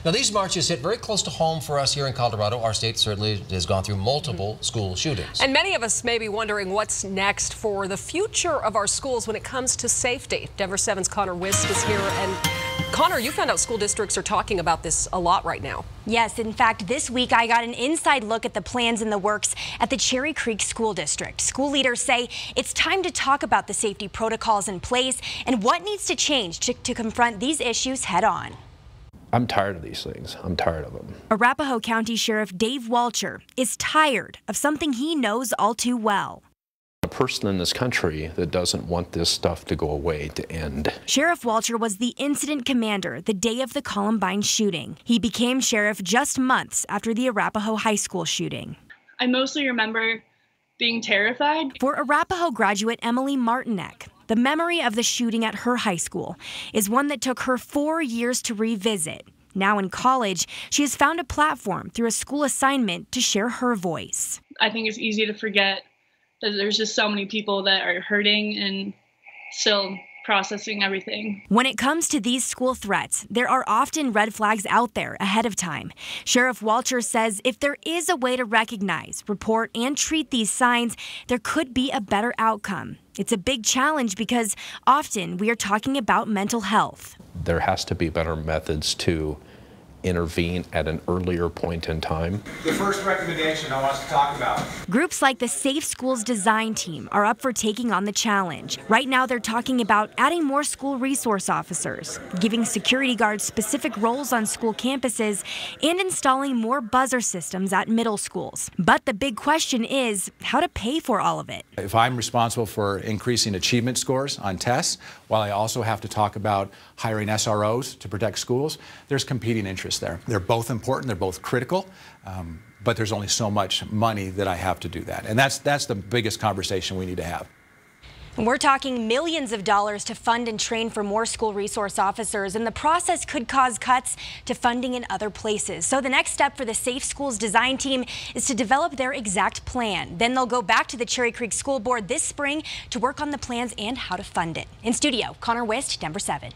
Now, these marches hit very close to home for us here in Colorado. Our state certainly has gone through multiple school shootings. And many of us may be wondering what's next for the future of our schools when it comes to safety. Denver 7's Connor Wisk is here. And Connor, you found out school districts are talking about this a lot right now. Yes, in fact, this week I got an inside look at the plans in the works at the Cherry Creek School District. School leaders say it's time to talk about the safety protocols in place and what needs to change to confront these issues head on. I'm tired of these things. I'm tired of them. Arapahoe County Sheriff Dave Walcher is tired of something he knows all too well. A person in this country that doesn't want this stuff to go away, to end. Sheriff Walcher was the incident commander the day of the Columbine shooting. He became sheriff just months after the Arapahoe High School shooting. I mostly remember being terrified. For Arapahoe graduate Emily Martinek, the memory of the shooting at her high school is one that took her 4 years to revisit. Now in college, she has found a platform through a school assignment to share her voice. I think it's easy to forget that there's just so many people that are hurting and still processing everything. When it comes to these school threats, there are often red flags out there ahead of time. Sheriff Walcher says if there is a way to recognize, report, and treat these signs, there could be a better outcome. It's a big challenge because often we are talking about mental health. There has to be better methods to intervene at an earlier point in time. The first recommendation I want us to talk about. Groups like the Safe Schools Design Team are up for taking on the challenge. Right now they're talking about adding more school resource officers, giving security guards specific roles on school campuses, and installing more buzzer systems at middle schools. But the big question is how to pay for all of it. If I'm responsible for increasing achievement scores on tests, while I also have to talk about hiring SROs to protect schools, there's competing interests there. They're both important, they're both critical, but there's only so much money that I have to do that. And that's the biggest conversation we need to have. We're talking millions of dollars to fund and train for more school resource officers, and the process could cause cuts to funding in other places. So the next step for the Safe Schools Design Team is to develop their exact plan. Then they'll go back to the Cherry Creek School Board this spring to work on the plans and how to fund it. In studio, Connor Wisk, Denver 7.